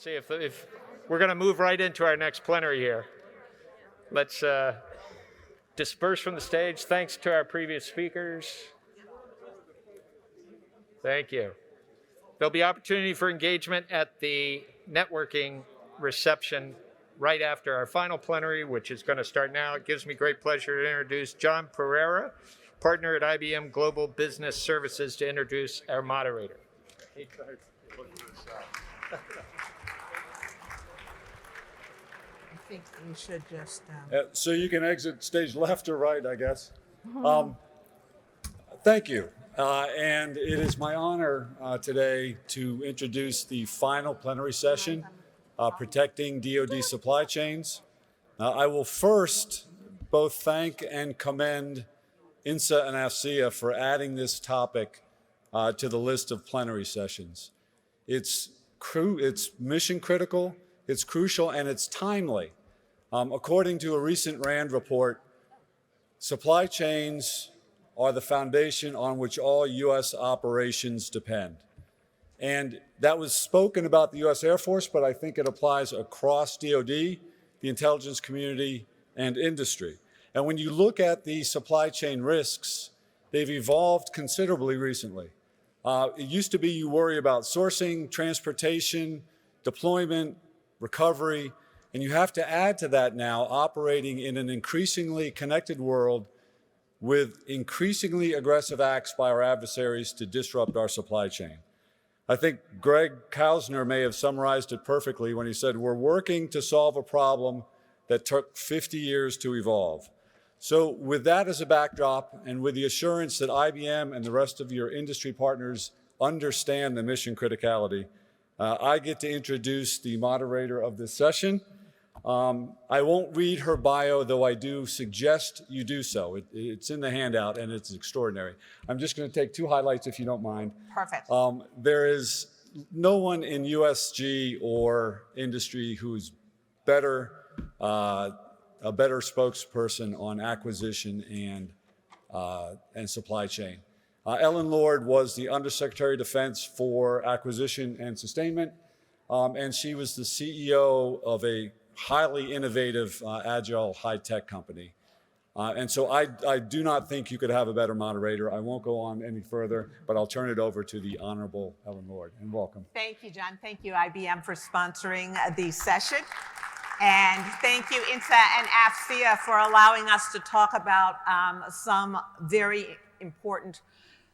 Let's see if we're going to move right into our next plenary here. Let's disperse from the stage. Thanks to our previous speakers. Thank you. There'll be opportunity for engagement at the networking reception right after our final plenary, which is going to start now. It gives me great pleasure to introduce John Pereira, partner at IBM Global Business Services, to introduce our moderator. I think we should just... So you can exit stage left or right, I guess. Thank you. And it is my honor today to introduce the final plenary session, Protecting DoD Supply Chains. I will first both thank and commend INSA and AFCEA for adding this topic to the list of plenary sessions. It's mission critical, it's crucial, and it's timely. According to a recent RAND report, supply chains are the foundation on which all U.S. operations depend. And that was spoken about the U.S. Air Force, but I think it applies across DoD, the intelligence community, and industry. And when you look at the supply chain risks, they've evolved considerably recently. It used to be you worry about sourcing, transportation, deployment, recovery, and you have to add to that now operating in an increasingly connected world with increasingly aggressive acts by our adversaries to disrupt our supply chain. I think Greg Kausner may have summarized it perfectly when he said, we're working to solve a problem that took 50 years to evolve. So with that as a backdrop, and with the assurance that IBM and the rest of your industry partners understand the mission criticality, I get to introduce the moderator of this session. I won't read her bio, though I do suggest you do so. It's in the handout, and it's extraordinary. I'm just going to take two highlights, if you don't mind. Perfect. There is no one in USG or industry who's better, a better spokesperson on acquisition and supply chain. Ellen Lord was the Undersecretary of Defense for Acquisition and Sustainment, and she was the CEO of a highly innovative, agile, high-tech company. And so I do not think you could have a better moderator. I won't go on any further, but I'll turn it over to the Honorable Ellen Lord, and welcome. Thank you, John. Thank you, IBM, for sponsoring the session. And thank you, INSA and AFCEA, for allowing us to talk about some very important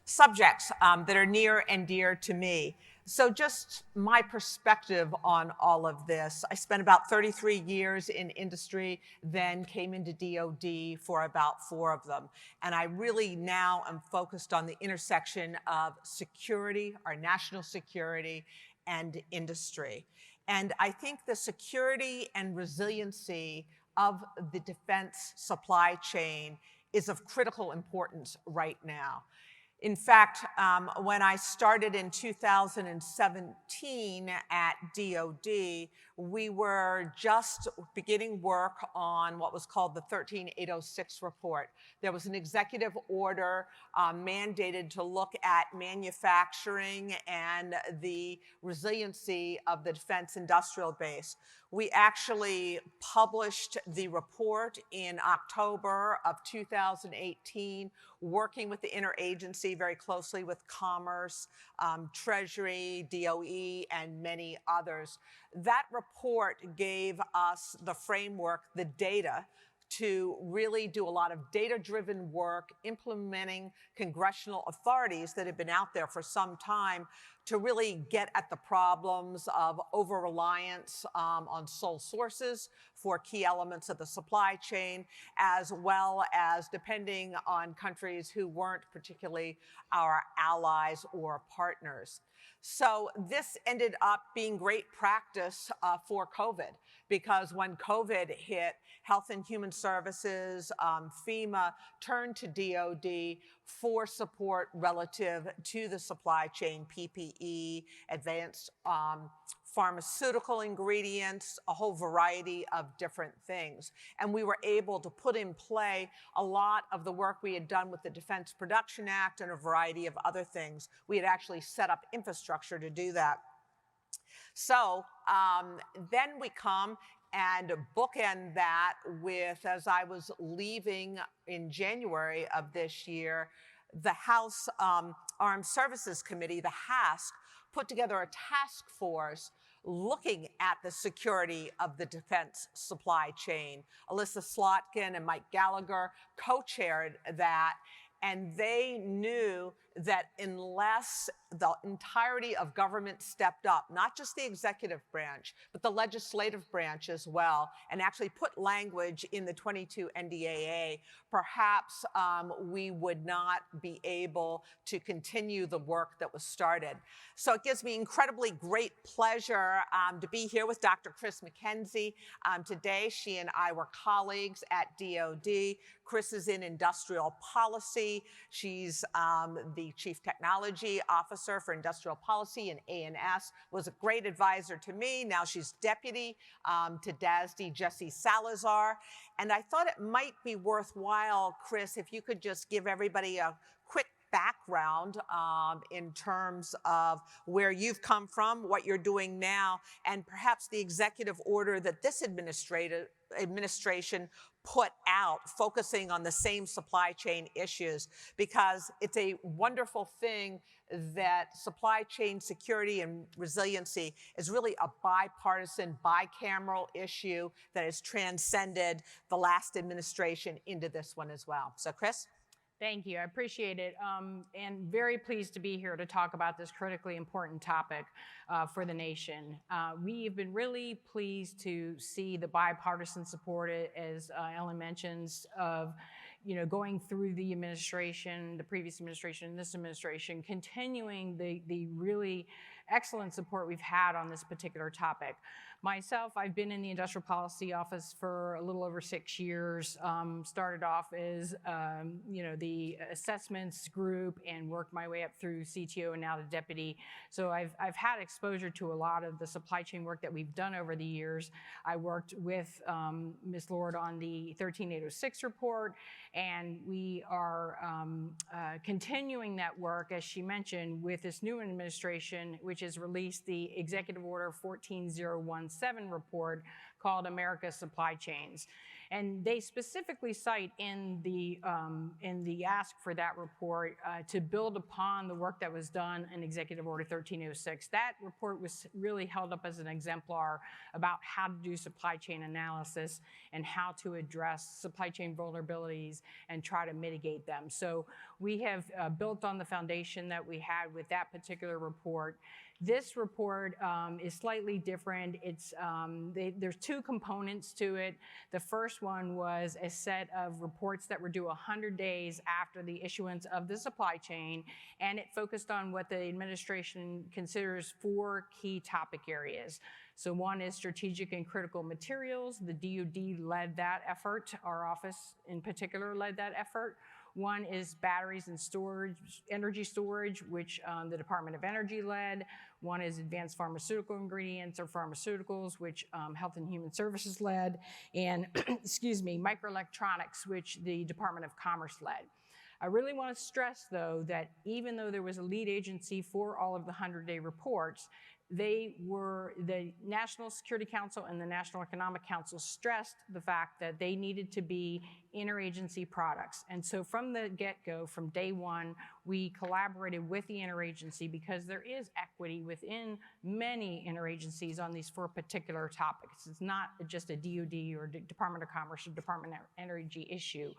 subjects that are near and dear to me. So just my perspective on all of this. I spent about 33 years in industry, then came into DoD for about 4 of them. And I really now am focused on the intersection of security, our national security, and industry. And I think the security and resiliency of the defense supply chain is of critical importance right now. In fact, when I started in 2017 at DoD, we were just beginning work on what was called the 13806 report. There was an executive order mandated to look at manufacturing and the resiliency of the defense industrial base. We actually published the report in October of 2018, working with the interagency very closely with Commerce, Treasury, DOE, and many others. That report gave us the framework, the data, to really do a lot of data-driven work, implementing congressional authorities that have been out there for some time to really get at the problems of over-reliance on sole sources for key elements of the supply chain, as well as depending on countries who weren't particularly our allies or partners. So this ended up being great practice for COVID, because when COVID hit, Health and Human Services, FEMA turned to DOD for support relative to the supply chain, PPE, advanced pharmaceutical ingredients, a whole variety of different things. And we were able to put in play a lot of the work we had done with the Defense Production Act and a variety of other things. We had actually set up infrastructure to do that. So then we come and bookend that with, as I was leaving in January of this year, the House Armed Services Committee, the HASC, put together a task force looking at the security of the defense supply chain. Alyssa Slotkin and Mike Gallagher co-chaired that, and they knew that unless the entirety of government stepped up, not just the executive branch, but the legislative branch as well, and actually put language in the 22 NDAA, perhaps we would not be able to continue the work that was started. So it gives me incredibly great pleasure to be here with Dr. Chris McKenzie. Today, she and I were colleagues at DOD. Chris is in industrial policy. She's the Chief Technology Officer for Industrial Policy in INSS, was a great advisor to me. Now she's deputy to DASD Jesse Salazar. And I thought it might be worthwhile, Chris, if you could just give everybody a quick background in terms of where you've come from, what you're doing now, and perhaps the executive order that this administration put out, focusing on the same supply chain issues, because it's a wonderful thing that supply chain security and resiliency is really a bipartisan, bicameral issue that has transcended the last administration into this one as well. So, Chris? Thank you. I appreciate it. And very pleased to be here to talk about this critically important topic for the nation. We've been really pleased to see the bipartisan support, as Ellen mentions, of going through the administration, the previous administration, and this administration, continuing the really excellent support we've had on this particular topic. Myself, I've been in the Industrial Policy Office for a little over 6 years. Started off as the assessments group and worked my way up through CTO and now to deputy. So I've had exposure to a lot of the supply chain work that we've done over the years. I worked with Ms. Lord on the 13806 report, and we are continuing that work, as she mentioned, with this new administration, which has released the Executive Order 14017 report called America's Supply Chains. And they specifically cite in the ask for that report to build upon the work that was done in Executive Order 1306. That report was really held up as an exemplar about how to do supply chain analysis and how to address supply chain vulnerabilities and try to mitigate them. So we have built on the foundation that we had with that particular report. This report is slightly different. It's there's two components to it. The first one was a set of reports that were due 100 days after the issuance of the supply chain, and it focused on what the administration considers 4 key topic areas. So one is strategic and critical materials. The DoD led that effort. Our office in particular led that effort. One is batteries and storage, energy storage, which the Department of Energy led. One is advanced pharmaceutical ingredients or pharmaceuticals, which Health and Human Services led. And, excuse me, microelectronics, which the Department of Commerce led. I really want to stress, though, that even though there was a lead agency for all of the 100-day reports, the National Security Council and the National Economic Council stressed the fact that they needed to be interagency products. And so from the get-go, from day one, we collaborated with the interagency because there is equity within many interagencies on these four particular topics. It's not just a DoD or Department of Commerce or Department of Energy issue.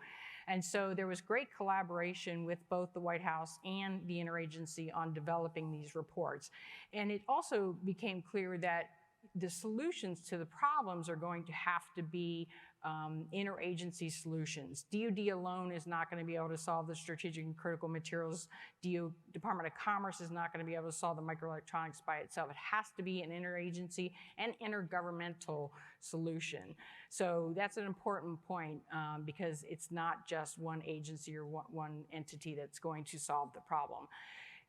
And so there was great collaboration with both the White House and the interagency on developing these reports. And it also became clear that the solutions to the problems are going to have to be interagency solutions. DoD alone is not going to be able to solve the strategic and critical materials. Department of Commerce is not going to be able to solve the microelectronics by itself. It has to be an interagency and intergovernmental solution. So that's an important point because it's not just one agency or one entity that's going to solve the problem.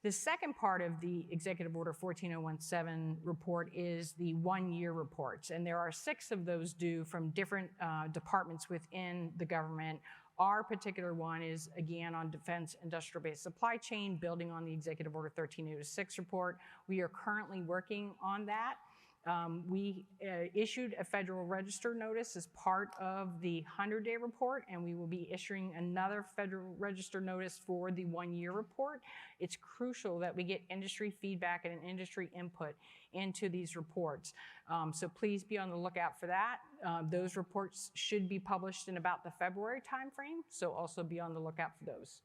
The second part of the Executive Order 14017 report is the one-year reports, and there are 6 of those due from different departments within the government. Our particular one is, again, on defense industrial-based supply chain, building on the Executive Order 13006 report. We are currently working on that. We issued a Federal Register notice as part of the 100-day report, and we will be issuing another Federal Register notice for the one-year report. It's crucial that we get industry feedback and industry input into these reports. So please be on the lookout for that. Those reports should be published in about the February timeframe, so also be on the lookout for those.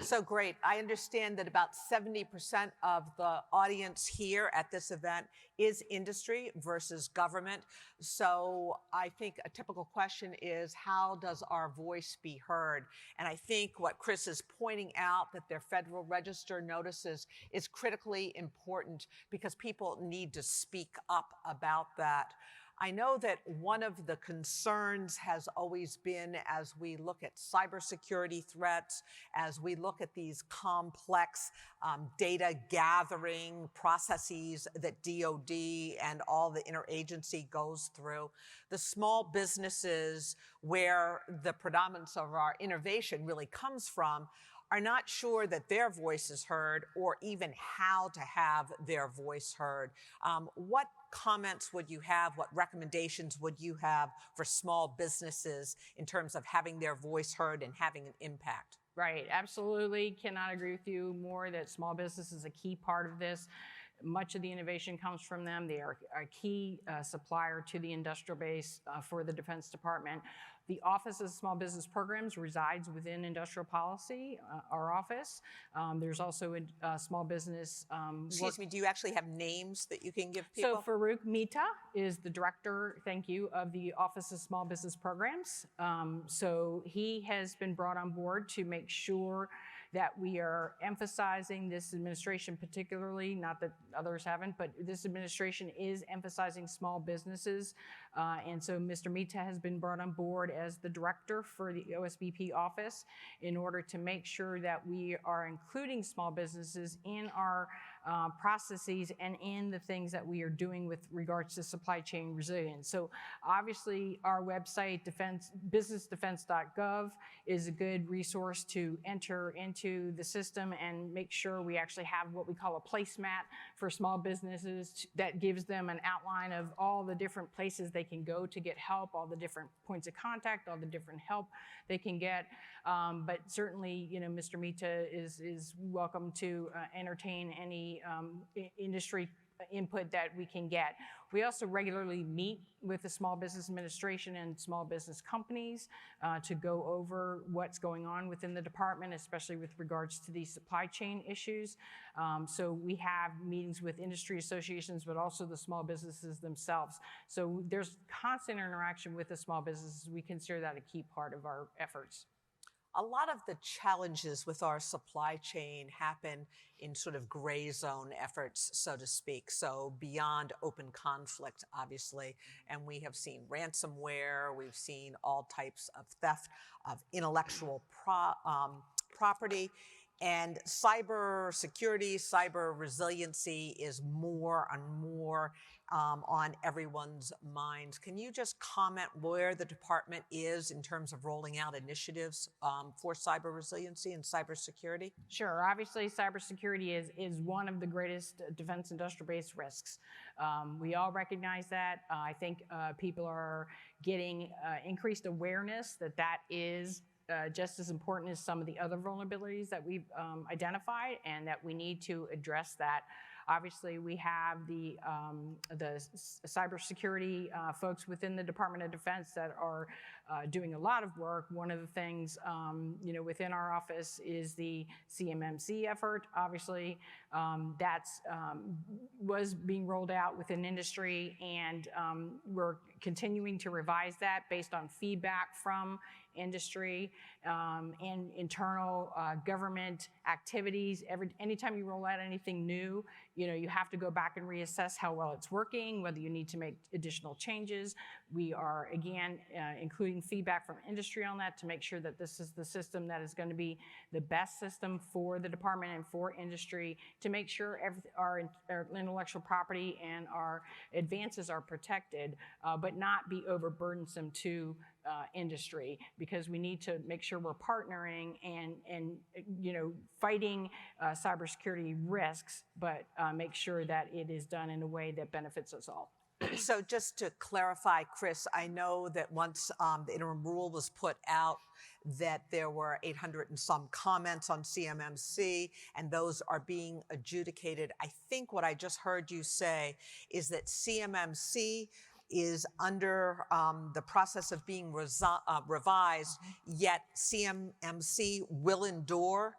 So great. I understand that about 70% of the audience here at this event is industry versus government. So I think a typical question is, how does our voice be heard? And I think what Chris is pointing out, that their Federal Register notices, is critically important because people need to speak up about that. I know that one of the concerns has always been, as we look at cybersecurity threats, as we look at these complex data gathering processes that DoD and all the interagency goes through, the small businesses where the predominance of our innovation really comes from are not sure that their voice is heard or even how to have their voice heard. What comments would you have? What recommendations would you have for small businesses in terms of having their voice heard and having an impact? Right, absolutely. Cannot agree with you more that small business is a key part of this. Much of the innovation comes from them. They are a key supplier to the industrial base for the Defense Department. The Office of Small Business Programs resides within industrial policy, our office. There's also a small business. Excuse me, do you actually have names that you can give people? So Farouk Mita is the director, thank you, of the Office of Small Business Programs. So he has been brought on board to make sure that we are emphasizing, this administration particularly, not that others haven't, but this administration is emphasizing small businesses. And so Mr. Mita has been brought on board as the director for the OSBP office in order to make sure that we are including small businesses in our processes and in the things that we are doing with regards to supply chain resilience. So obviously our website, businessdefense.gov, is a good resource to enter into the system and make sure we actually have what we call a placemat for small businesses that gives them an outline of all the different places they can go to get help, all the different points of contact, all the different help they can get. But certainly, you know, Mr. Mita is welcome to entertain any industry input that we can get. We also regularly meet with the Small Business Administration and small business companies to go over what's going on within the department, especially with regards to these supply chain issues. So we have meetings with industry associations, but also the small businesses themselves. So there's constant interaction with the small businesses. We consider that a key part of our efforts. A lot of the challenges with our supply chain happen in sort of gray zone efforts, so to speak. So beyond open conflict, obviously. And we have seen ransomware, we've seen all types of theft of intellectual property. And cyber security, cyber resiliency is more and more on everyone's minds. Can you just comment where the department is in terms of rolling out initiatives for cyber resiliency and cyber security? Sure. Obviously, cybersecurity is one of the greatest defense industrial base risks. We all recognize that. I think people are getting increased awareness that that is just as important as some of the other vulnerabilities that we've identified, and that we need to address that. Obviously, we have the cybersecurity folks within the Department of Defense that are doing a lot of work. One of the things, within our office is the CMMC effort. Obviously, that's was being rolled out within industry, and we're continuing to revise that based on feedback from industry and internal government activities. Anytime you roll out anything new, you have to go back and reassess how well it's working, whether you need to make additional changes. We are, again, including feedback from industry on that to make sure that this is the system that is going to be the best system for the department and for industry, to make sure our intellectual property and our advances are protected, but not be overburdensome to industry, because we need to make sure we're partnering and fighting cybersecurity risks, but make sure that it is done in a way that benefits us all. So just to clarify, Chris, I know that once the interim rule was put out, that there were 800 and some comments on CMMC, and those are being adjudicated. I think what I just heard you say is that CMMC is under the process of being revised, yet CMMC will endure.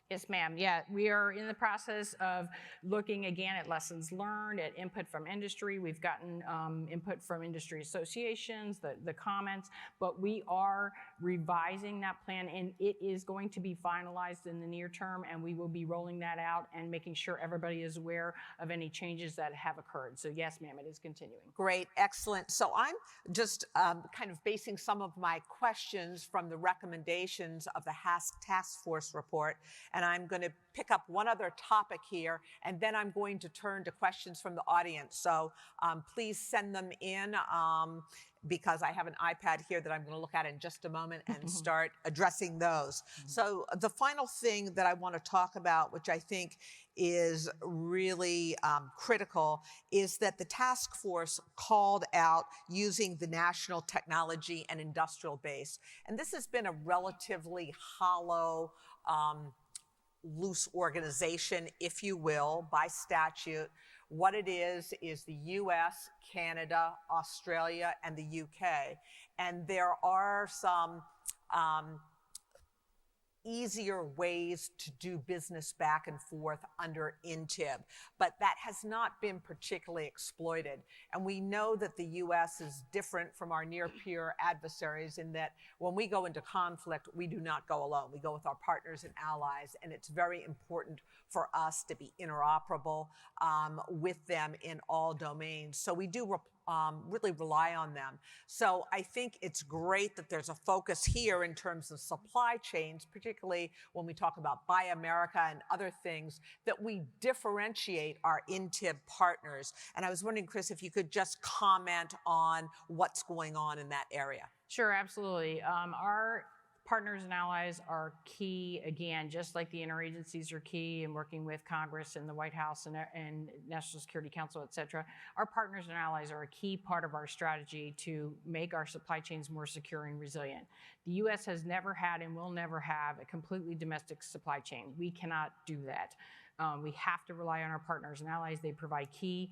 Yes, ma'am. Yeah, we are in the process of looking again at lessons learned, at input from industry. We've gotten input from industry associations, the comments, but we are revising that plan, and it is going to be finalized in the near term, and we will be rolling that out and making sure everybody is aware of any changes that have occurred. So yes, ma'am, it is continuing. Great, excellent. So I'm just kind of basing some of my questions from the recommendations of the task force report, and I'm going to pick up one other topic here, and then I'm going to turn to questions from the audience. So please send them in because I have an iPad here that I'm going to look at in just a moment and start addressing those. So the final thing that I want to talk about, which I think is really critical, is that the task force called out using the National Technology and Industrial Base. And this has been a relatively hollow, loose organization, if you will, by statute. What it is the US, Canada, Australia, and the UK. And there are some easier ways to do business back and forth under INTIB, but that has not been particularly exploited. And we know that the US is different from our near-peer adversaries in that when we go into conflict, we do not go alone. We go with our partners and allies, and it's very important for us to be interoperable with them in all domains. So we do really rely on them. So I think it's great that there's a focus here in terms of supply chains, particularly when we talk about Buy America and other things, that we differentiate our INTIB partners. And I was wondering, Chris, if you could just comment on what's going on in that area. Sure, absolutely. Our partners and allies are key, again, just like the interagencies are key in working with Congress and the White House and National Security Council, et cetera. Our partners and allies are a key part of our strategy to make our supply chains more secure and resilient. The U.S. has never had and will never have a completely domestic supply chain. We cannot do that. We have to rely on our partners and allies. They provide key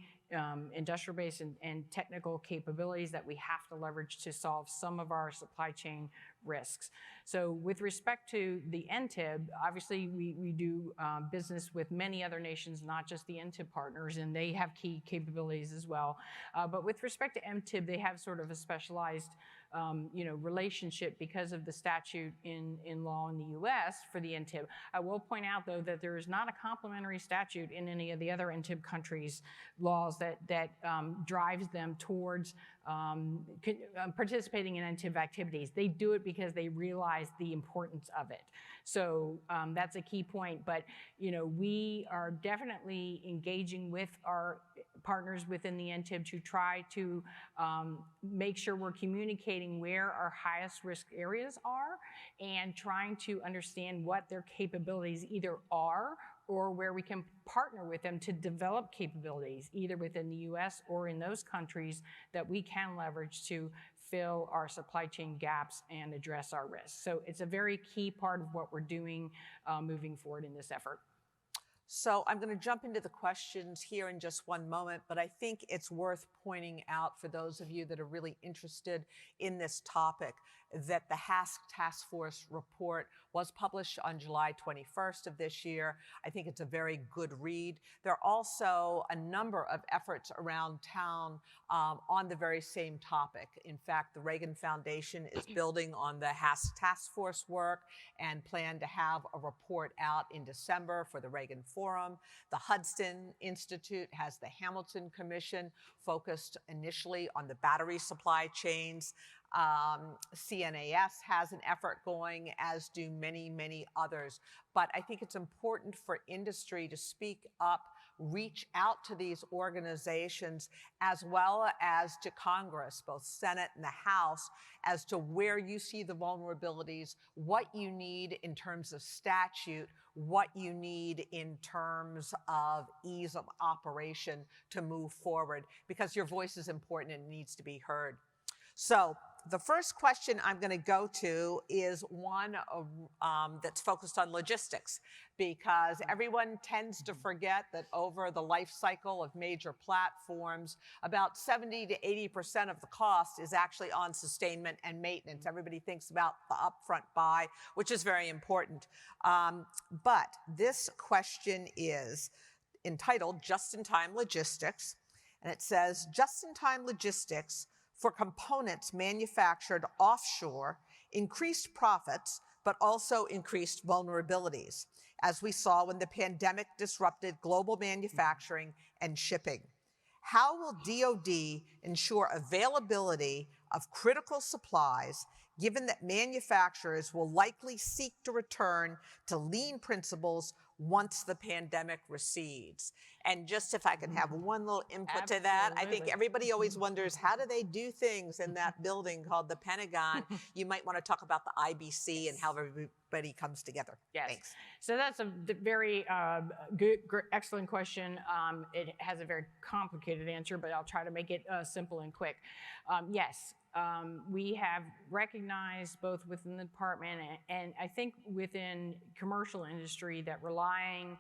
industrial base and technical capabilities that we have to leverage to solve some of our supply chain risks. So with respect to the NTIB, obviously we do business with many other nations, not just the NTIB partners, and they have key capabilities as well. But with respect to MTIB, they have sort of a specialized relationship because of the statute in law in the U.S. for the NTIB. I will point out, though, that there is not a complementary statute in any of the other NTIB countries' laws that drives them towards participating in NTIV activities. They do it because they realize the importance of it. So that's a key point. But we are definitely engaging with our partners within the NTIB to try to make sure we're communicating where our highest risk areas are and trying to understand what their capabilities either are or where we can partner with them to develop capabilities either within the US or in those countries that we can leverage to fill our supply chain gaps and address our risks. So it's a very key part of what we're doing moving forward in this effort. So I'm going to jump into the questions here in just one moment, but I think it's worth pointing out for those of you that are really interested in this topic that the HASC Task Force report was published on July 21st of this year. I think it's a very good read. There are also a number of efforts around town on the very same topic. In fact, the Reagan Foundation is building on the HASC Task Force work and plan to have a report out in December for the Reagan Forum. The Hudson Institute has the Hamilton Commission focused initially on the battery supply chains. CNAS has an effort going, as do many, many others. But I think it's important for industry to speak up, reach out to these organizations, as well as to Congress, both Senate and the House, as to where you see the vulnerabilities, what you need in terms of statute, what you need in terms of ease of operation to move forward, because your voice is important and needs to be heard. So the first question I'm going to go to is one that's focused on logistics, because everyone tends to forget that over the life cycle of major platforms, about 70 to 80% of the cost is actually on sustainment and maintenance. Everybody thinks about the upfront buy, which is very important. But this question is entitled Just-in-Time Logistics, and it says, just-in-time logistics for components manufactured offshore increased profits, but also increased vulnerabilities, as we saw when the pandemic disrupted global manufacturing and shipping. How will DoD ensure availability of critical supplies, given that manufacturers will likely seek to return to lean principles once the pandemic recedes? And just if I can have one little input to that, I think everybody always wonders, how do they do things in that building called the Pentagon? You might want to talk about the IBC and how everybody comes together. Yes. Thanks. So that's a very excellent question. It has a very complicated answer, but I'll try to make it simple and quick. Yes. We have recognized both within the department and I think within commercial industry that relying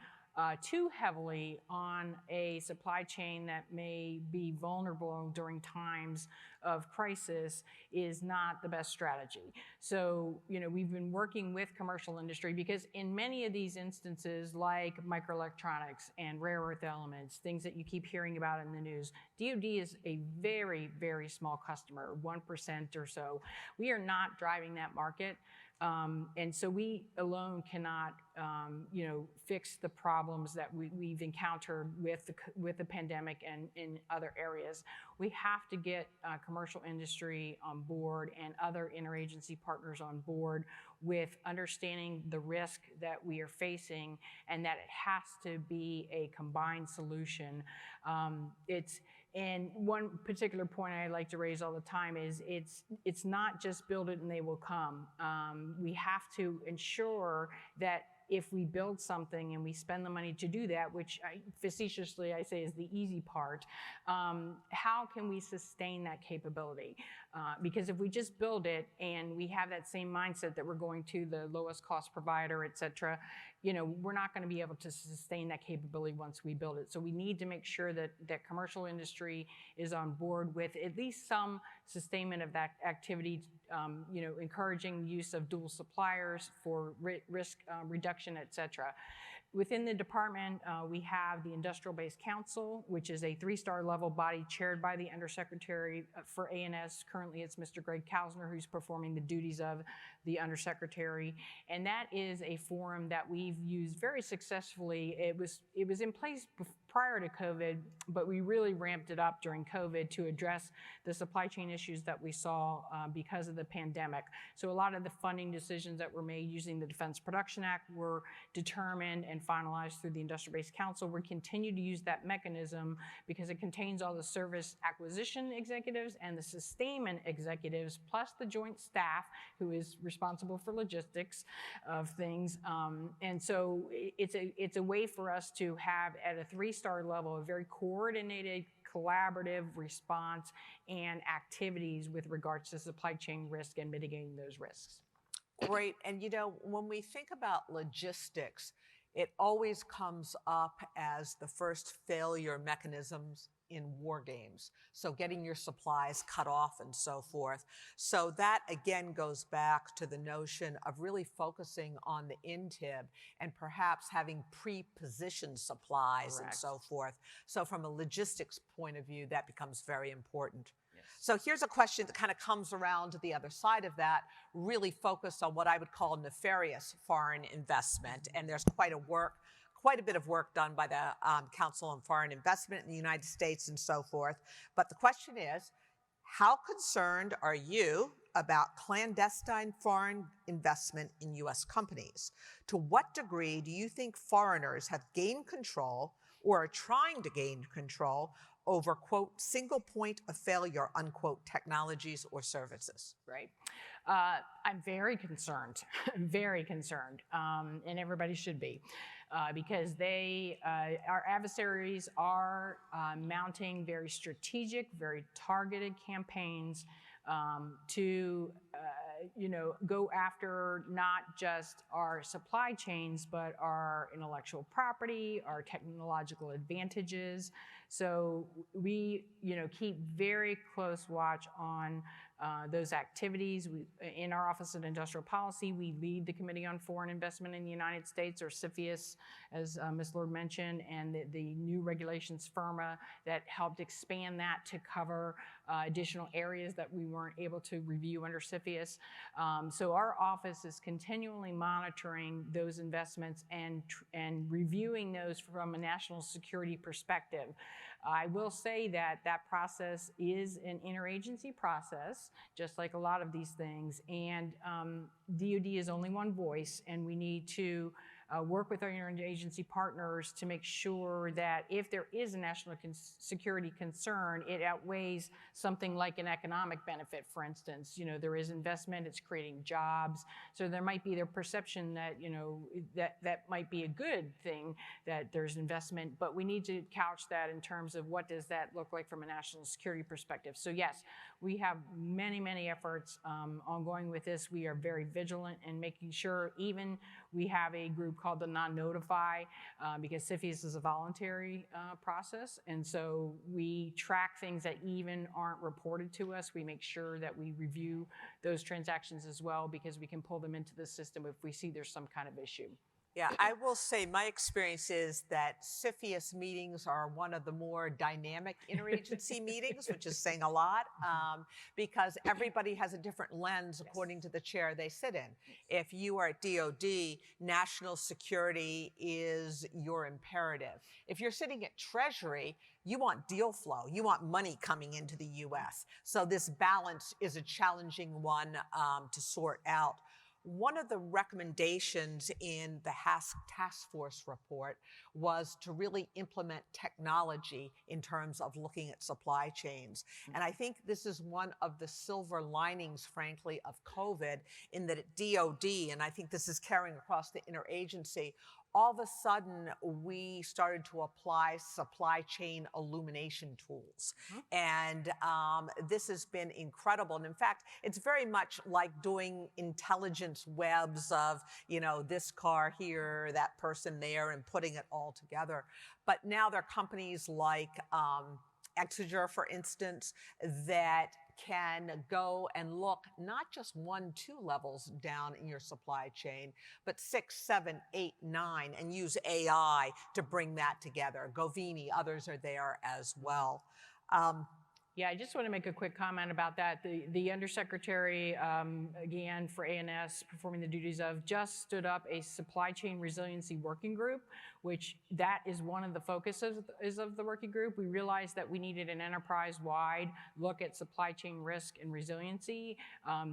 too heavily on a supply chain that may be vulnerable during times of crisis is not the best strategy. So, we've been working with commercial industry because in many of these instances, like microelectronics and rare earth elements, things that you keep hearing about in the news, DoD is a very, very small customer, 1% or so. We are not driving that market. And so we alone cannot, fix the problems that we've encountered with the pandemic and in other areas. We have to get commercial industry on board and other interagency partners on board with understanding the risk that we are facing and that it has to be a combined solution. And one particular point I like to raise all the time is it's not just build it and they will come. We have to ensure that if we build something and we spend the money to do that, which facetiously I say is the easy part, how can we sustain that capability? Because if we just build it and we have that same mindset that we're going to the lowest cost provider, et cetera, we're not going to be able to sustain that capability once we build it. So we need to make sure that commercial industry is on board with at least some sustainment of that activity, encouraging use of dual suppliers for risk reduction, et cetera. Within the department, we have the Industrial Base Council, which is a 3-star level body chaired by the Undersecretary for INS. Currently, it's Mr. Greg Kausner who's performing the duties of the Undersecretary. And that is a forum that we've used very successfully. It was in place prior to COVID, but we really ramped it up during COVID to address the supply chain issues that we saw because of the pandemic. So a lot of the funding decisions that were made using the Defense Production Act were determined and finalized through the Industrial Base Council. We continue to use that mechanism because it contains all the service acquisition executives and the sustainment executives, plus the joint staff who is responsible for logistics of things. And so it's a way for us to have at a 3-star level a very coordinated, collaborative response and activities with regards to supply chain risk and mitigating those risks. Great. And you know, when we think about logistics, it always comes up as the first failure mechanisms in war games. So getting your supplies cut off and so forth. So that again goes back to the notion of really focusing on the INTIB and perhaps having pre-positioned supplies Correct. and so forth. So from a logistics point of view, that becomes very important. Yes. So here's a question that kind of comes around to the other side of that, really focused on what I would call nefarious foreign investment. And there's quite a bit of work done by the Council on Foreign Investment in the United States and so forth. But the question is, how concerned are you about clandestine foreign investment in U.S. companies? To what degree do you think foreigners have gained control or are trying to gain control over, quote, single point of failure, unquote, technologies or services? Right. I'm very concerned, very concerned, and everybody should be, because our adversaries are mounting very strategic, very targeted campaigns to go after not just our supply chains, but our intellectual property, our technological advantages. So we, keep very close watch on those activities. In our Office of Industrial Policy, we lead the Committee on Foreign Investment in the United States, or CFIUS, as Ms. Lord mentioned, and the new regulations FIRMA that helped expand that to cover additional areas that we weren't able to review under CFIUS. So our office is continually monitoring those investments and reviewing those from a national security perspective. I will say that process is an interagency process, just like a lot of these things, and DoD is only one voice, and we need to work with our interagency partners to make sure that if there is a national security concern, it outweighs something like an economic benefit, for instance. There is investment, it's creating jobs, so there might be their perception that, that might be a good thing, that there's investment, but we need to couch that in terms of what does that look like from a national security perspective. So yes, we have many, many efforts ongoing with this. We are very vigilant in making sure, even we have a group called the non-notify, because CFIUS is a voluntary process. And so we track things that even aren't reported to us. We make sure that we review those transactions as well, because we can pull them into the system if we see there's some kind of issue. Yeah, I will say my experience is that CFIUS meetings are one of the more dynamic interagency meetings, which is saying a lot, because everybody has a different lens according to the chair they sit in. If you are at DoD, national security is your imperative. If you're sitting at Treasury, you want deal flow. You want money coming into the U.S. So this balance is a challenging one to sort out. One of the recommendations in the HASC Task Force report was to really implement technology in terms of looking at supply chains. And I think this is one of the silver linings, frankly, of COVID, in that at DoD, and I think this is carrying across the interagency, all of a sudden, we started to apply supply chain illumination tools. And this has been incredible. And in fact, it's very much like doing intelligence webs of, this car here, that person there, and putting it all together. But now there are companies like Exeger, for instance, that can go and look not just 1, 2 levels down in your supply chain, but 6, 7, 8, 9, and use AI to bring that together. Govini, others are there as well. Yeah, I just want to make a quick comment about that. The Undersecretary, again, for ANS, performing the duties of, just stood up a supply chain resiliency working group, which that is one of the focuses of the working group. We realized that we needed an enterprise-wide look at supply chain risk and resiliency.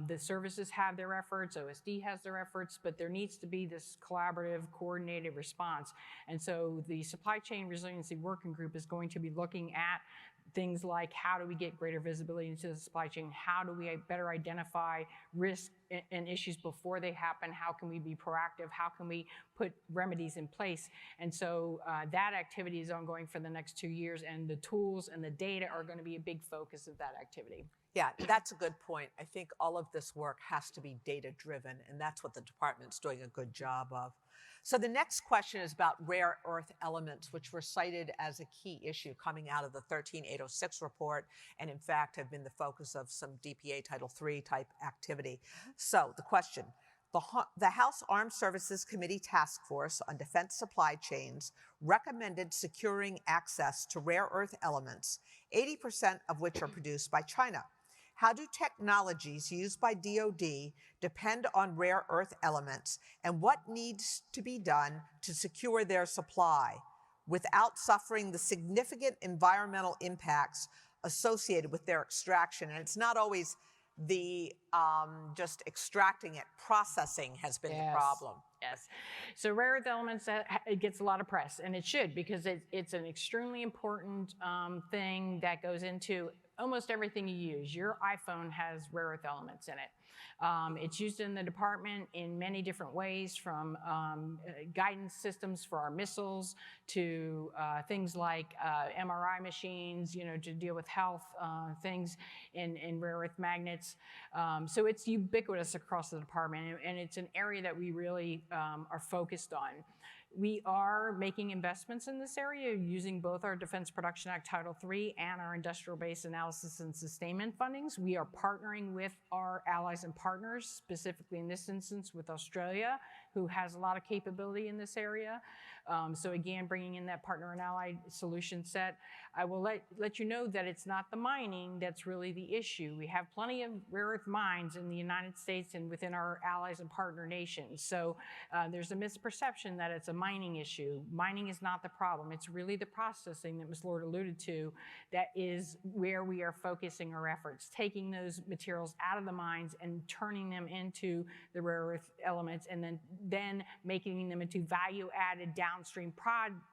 The services have their efforts, OSD has their efforts, but there needs to be this collaborative, coordinated response. And so the supply chain resiliency working group is going to be looking at things like, how do we get greater visibility into the supply chain? How do we better identify risk and issues before they happen? How can we be proactive? How can we put remedies in place? And so that activity is ongoing for the next 2 years, and the tools and the data are going to be a big focus of that activity. Yeah, that's a good point. I think all of this work has to be data-driven, and that's what the department's doing a good job of. So the next question is about rare earth elements, which were cited as a key issue coming out of the 13806 report, and in fact have been the focus of some DPA Title III type activity. So the question, the House Armed Services Committee Task Force on Defense Supply Chains recommended securing access to rare earth elements, 80% of which are produced by China. How do technologies used by DoD depend on rare earth elements, and what needs to be done to secure their supply without suffering the significant environmental impacts associated with their extraction? And it's not always the just extracting it, processing has been the problem. Yes. So rare earth elements, it gets a lot of press, and it should, because it's an extremely important thing that goes into almost everything you use. Your iPhone has rare earth elements in it. It's used in the department in many different ways, from guidance systems for our missiles to things like MRI machines, to deal with health things in rare earth magnets. So it's ubiquitous across the department, and it's an area that we really are focused on. We are making investments in this area using both our Defense Production Act Title III and our Industrial Base Analysis and Sustainment fundings. We are partnering with our allies and partners, specifically in this instance with Australia, who has a lot of capability in this area. So again, bringing in that partner and allied solution set. I will let you know that it's not the mining that's really the issue. We have plenty of rare earth mines in the United States and within our allies and partner nations. So there's a misperception that it's a mining issue. Mining is not the problem. It's really the processing that Ms. Lord alluded to that is where we are focusing our efforts, taking those materials out of the mines and turning them into the rare earth elements, and then making them into value-added downstream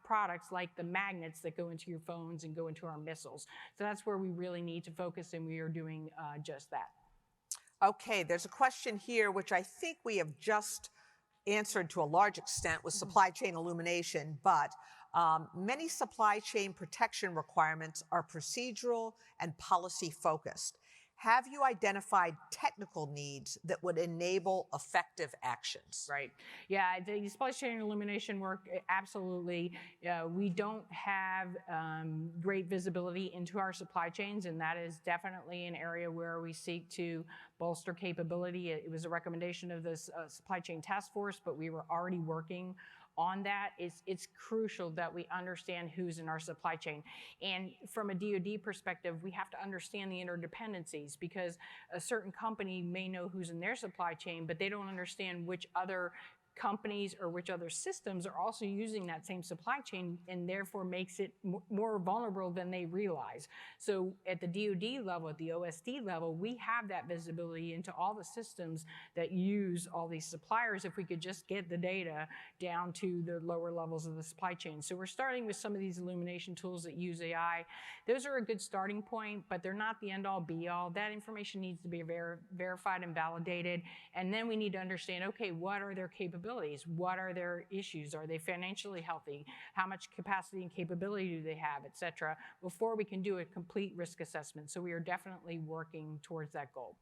products like the magnets that go into your phones and go into our missiles. So that's where we really need to focus, and we are doing just that. Okay, there's a question here which I think we have just answered to a large extent with supply chain illumination, but many supply chain protection requirements are procedural and policy focused. Have you identified technical needs that would enable effective actions? Right. Yeah, the supply chain illumination work, absolutely. We don't have great visibility into our supply chains, and that is definitely an area where we seek to bolster capability. It was a recommendation of this supply chain task force, but we were already working on that. It's crucial that we understand who's in our supply chain. And from a DoD perspective, we have to understand the interdependencies, because a certain company may know who's in their supply chain, but they don't understand which other companies or which other systems are also using that same supply chain, and therefore makes it more vulnerable than they realize. So at the DoD level, at the OSD level, we have that visibility into all the systems that use all these suppliers if we could just get the data down to the lower levels of the supply chain. So we're starting with some of these illumination tools that use AI. Those are a good starting point, but they're not the end-all be-all. That information needs to be verified and validated, and then we need to understand, okay, what are their capabilities? What are their issues? Are they financially healthy? How much capacity and capability do they have, et cetera, before we can do a complete risk assessment. So we are definitely working towards that goal.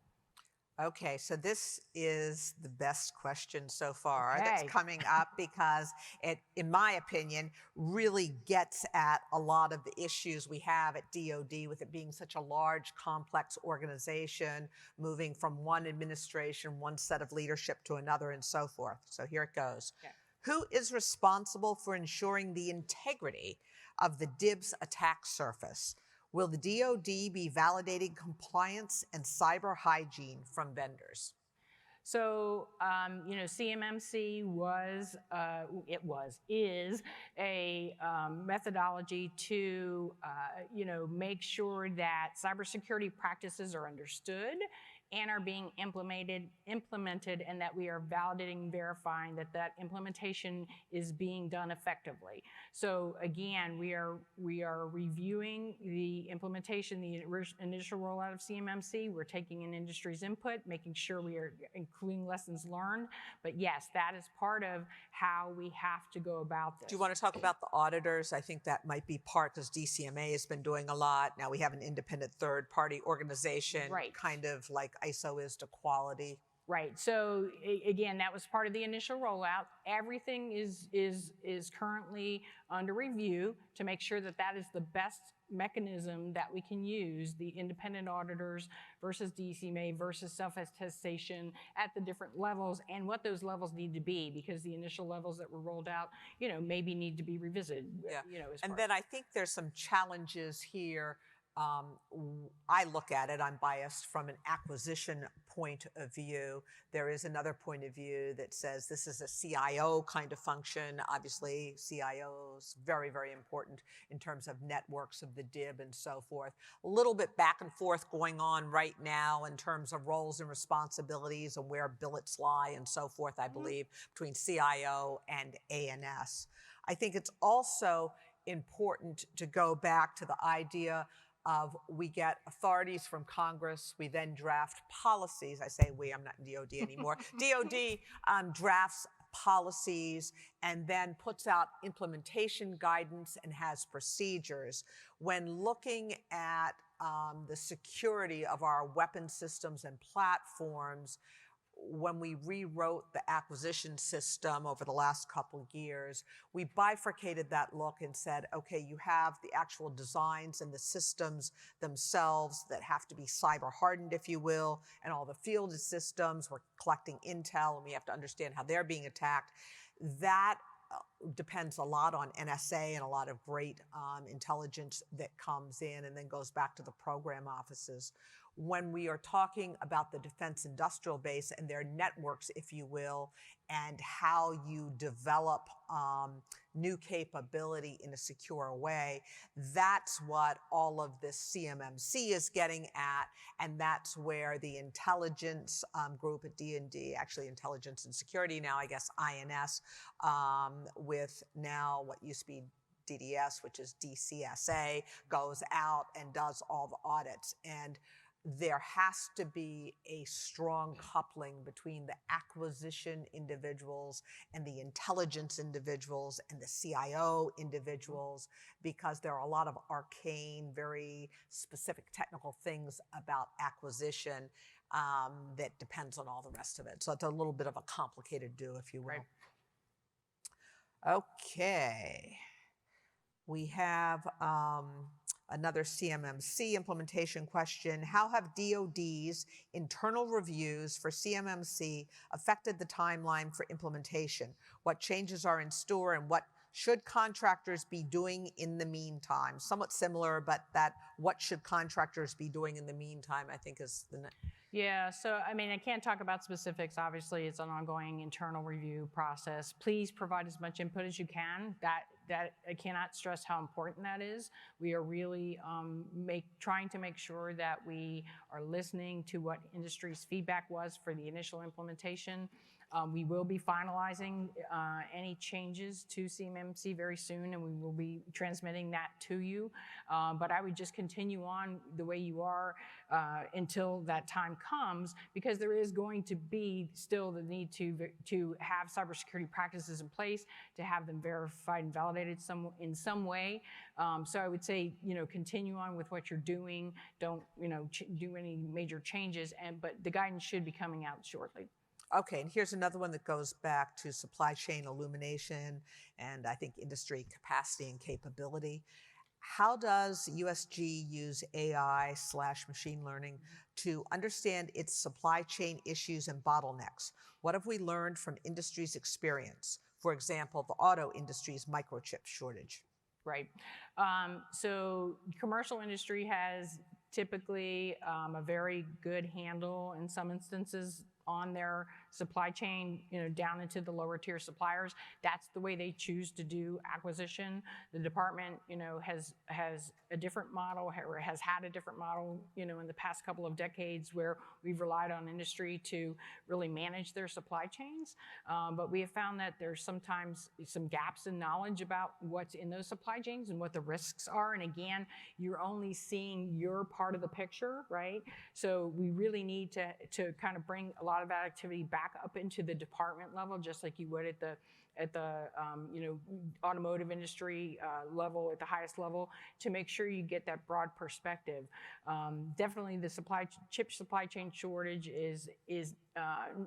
Okay, so this is the best question so far that's Okay. coming up because it, in my opinion, really gets at a lot of the issues we have at DoD with it being such a large, complex organization, moving from one administration, one set of leadership to another, and so forth. So here it goes. Okay. Who is responsible for ensuring the integrity of the DIBS attack surface? Will the DoD be validating compliance and cyber hygiene from vendors? So, CMMC is a methodology to, make sure that cybersecurity practices are understood and are being implemented, and that we are validating and verifying that that implementation is being done effectively. So again, we are reviewing the implementation, the initial rollout of CMMC. We're taking in industry's input, making sure we are including lessons learned. But yes, that is part of how we have to go about this. Do you want to talk about the auditors? I think that might be part because DCMA has been doing a lot. Now we have an independent third-party organization, Right. kind of like ISO is to quality. Right. So again, that was part of the initial rollout. Everything is currently under review to make sure that that is the best mechanism that we can use, the independent auditors versus DCMA versus self-attestation at the different levels, and what those levels need to be, because the initial levels that were rolled out, maybe need to be revisited. Yeah. As And far then I think there's some challenges here. I look at it, I'm biased from an acquisition point of view. There is another point of view that says this is a CIO kind of function. Obviously, CIO is very, very important in terms of networks of the DIB and so forth. A little bit back and forth going on right now in terms of roles and responsibilities and where billets lie and so forth, I believe, between CIO and ANS. I think it's also important to go back to the idea of we get authorities from Congress, we then draft policies. I say we, I'm not in DoD anymore. DoD drafts policies and then puts out implementation guidance and has procedures. When looking at the security of our weapon systems and platforms, when we rewrote the acquisition system over the last couple of years, we bifurcated that look and said, okay, you have the actual designs and the systems themselves that have to be cyber hardened, if you will, and all the fielded systems. We're collecting intel and we have to understand how they're being attacked. That depends a lot on NSA and a lot of great intelligence that comes in and then goes back to the program offices. When we are talking about the defense industrial base and their networks, if you will, and how you develop new capability in a secure way, that's what all of this CMMC is getting at, and that's where the intelligence group at D&D, actually Intelligence and Security now, I guess INS, with now what used to be DDS, which is DCSA, goes out and does all the audits. And there has to be a strong coupling between the acquisition individuals and the intelligence individuals and the CIO individuals, because there are a lot of arcane, very specific technical things about acquisition that depends on all the rest of it. So it's a little bit of a complicated do, if you will. Right. Okay. We have another CMMC implementation question. How have DoD's internal reviews for CMMC affected the timeline for implementation? What changes are in store and what should contractors be doing in the meantime? Somewhat similar, but that what should contractors be doing in the meantime, I think is the next. Yeah, so I mean, I can't talk about specifics. Obviously, it's an ongoing internal review process. Please provide as much input as you can. That I cannot stress how important that is. We are really trying to make sure that we are listening to what industry's feedback was for the initial implementation. We will be finalizing any changes to CMMC very soon, and we will be transmitting that to you. But I would just continue on the way you are until that time comes, because there is going to be still the need to have cybersecurity practices in place, to have them verified and validated in some way. So I would say, continue on with what you're doing. Don't, do any major changes, but the guidance should be coming out shortly. Okay, and here's another one that goes back to supply chain illumination and I think industry capacity and capability. How does USG use AI/machine learning to understand its supply chain issues and bottlenecks? What have we learned from industry's experience? For example, the auto industry's microchip shortage. Right. So commercial industry has typically a very good handle in some instances on their supply chain, down into the lower tier suppliers. That's the way they choose to do acquisition. The department, has a different model, or has had a different model, in the past couple of decades, where we've relied on industry to really manage their supply chains. But we have found that there's sometimes some gaps in knowledge about what's in those supply chains and what the risks are. And again, you're only seeing your part of the picture, right? So we really need to kind of bring a lot of that activity back up into the department level, just like you would at the automotive industry level, at the highest level, to make sure you get that broad perspective. Definitely the chip supply chain shortage is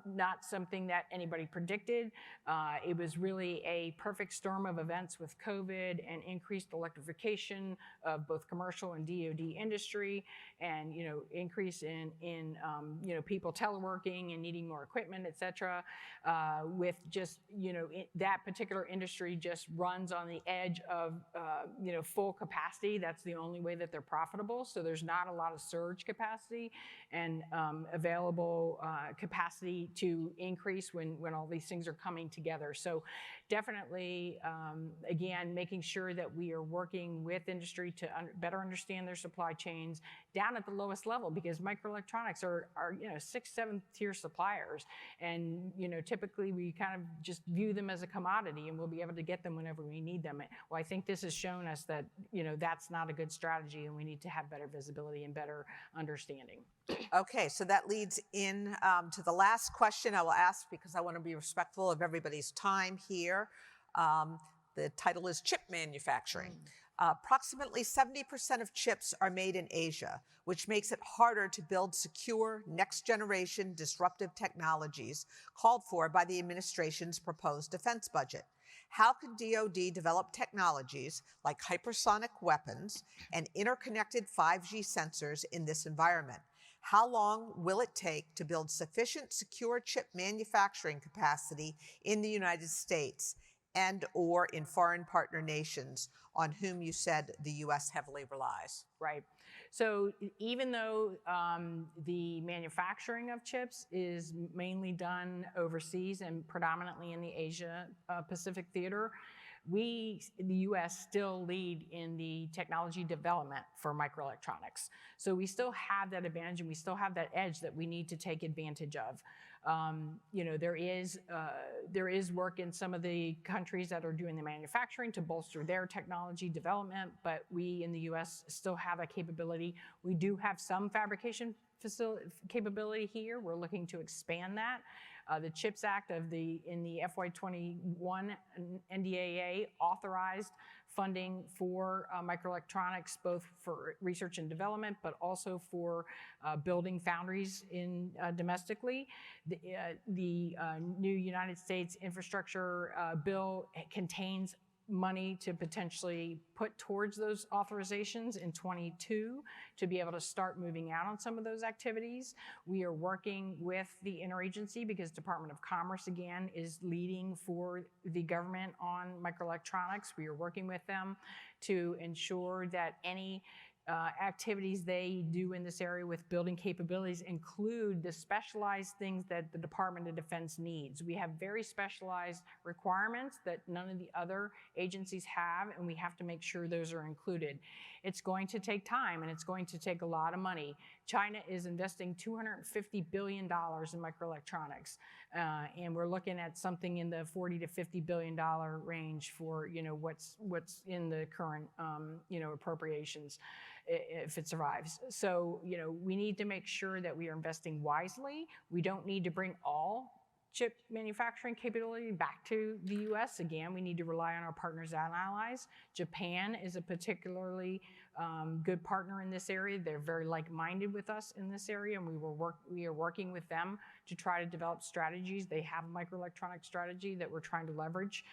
not something that anybody predicted. It was really a perfect storm of events with COVID and increased electrification of both commercial and DoD industry, and increase in people teleworking and needing more equipment, et cetera. With just that particular industry just runs on the edge of full capacity. That's the only way that they're profitable. So there's not a lot of surge capacity and available capacity to increase when all these things are coming together. So definitely, again, making sure that we are working with industry to better understand their supply chains down at the lowest level, because microelectronics are 6th, 7th tier suppliers, and typically we kind of just view them as a commodity, and we'll be able to get them whenever we need them. Well, I think this has shown us that that's not a good strategy, and we need to have better visibility and better understanding. Okay, so that leads in to the last question I will ask, because I want to be respectful of everybody's time here. The title is Chip Manufacturing. Approximately 70% of chips are made in Asia, which makes it harder to build secure, next-generation disruptive technologies called for by the administration's proposed defense budget. How can DoD develop technologies like hypersonic weapons and interconnected 5G sensors in this environment? How long will it take to build sufficient secure chip manufacturing capacity in the United States and or in foreign partner nations on whom you said the U.S. heavily relies? Right. So even though the manufacturing of chips is mainly done overseas and predominantly in the Asia Pacific theater, the U.S. still lead in the technology development for microelectronics. So we still have that advantage, and we still have that edge that we need to take advantage of. There is work in some of the countries that are doing the manufacturing to bolster their technology development, but we in the U.S. still have a capability. We do have some fabrication capability here. We're looking to expand that. The CHIPS Act in the FY21 NDAA authorized funding for microelectronics, both for research and development, but also for building foundries domestically. The new United States infrastructure bill contains money to potentially put towards those authorizations in 22 to be able to start moving out on some of those activities. We are working with the interagency, because Department of Commerce, again, is leading for the government on microelectronics. We are working with them to ensure that any activities they do in this area with building capabilities include the specialized things that the Department of Defense needs. We have very specialized requirements that none of the other agencies have, and we have to make sure those are included. It's going to take time, and it's going to take a lot of money. China is investing $250 billion in microelectronics, and we're looking at something in the $40 to $50 billion range for what's in the current appropriations, if it survives. So we need to make sure that we are investing wisely. We don't need to bring all chip manufacturing capability back to the US. Again, we need to rely on our partners and allies. Japan is a particularly good partner in this area. They're very like-minded with us in this area, and we are working with them to try to develop strategies. They have a microelectronic strategy that we're trying to leverage.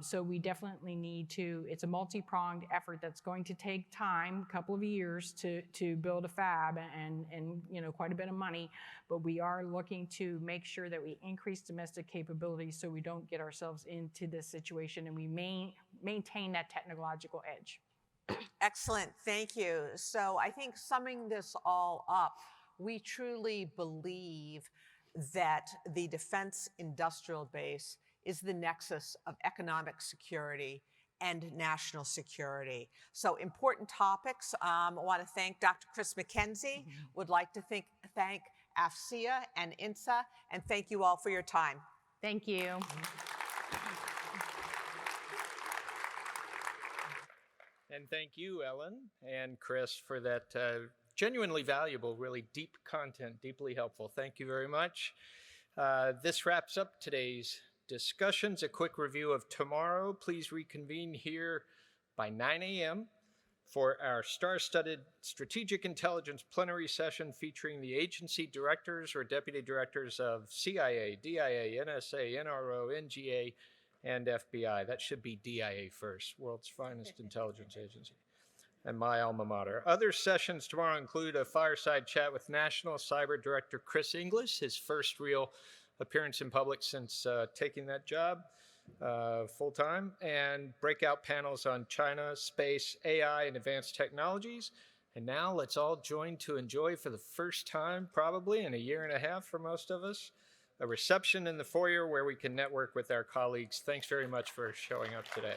So we definitely need to, it's a multi-pronged effort that's going to take time, a couple of years to build a fab and quite a bit of money, but we are looking to make sure that we increase domestic capabilities so we don't get ourselves into this situation and we maintain that technological edge. Excellent, thank you. So I think summing this all up, we truly believe that the defense industrial base is the nexus of economic security and national security. So important topics. I want to thank Dr. Chris McKenzie, would like to thank AFCEA and INSA, and thank you all for your time. Thank you. And thank you, Ellen and Chris, for that genuinely valuable, really deep content, deeply helpful. Thank you very much. This wraps up today's discussions. A quick review of tomorrow. Please reconvene here by 9 a.m. for our star-studded Strategic Intelligence Plenary session featuring the agency directors or deputy directors of CIA, DIA, NSA, NRO, NGA, and FBI. That should be DIA first, world's finest intelligence agency, and my alma mater. Other sessions tomorrow include a fireside chat with National Cyber Director Chris Inglis, his first real appearance in public since taking that job full-time, and breakout panels on China, space, AI, and advanced technologies. And now let's all join to enjoy for the first time, probably in a year and a half for most of us, a reception in the foyer where we can network with our colleagues. Thanks very much for showing up today.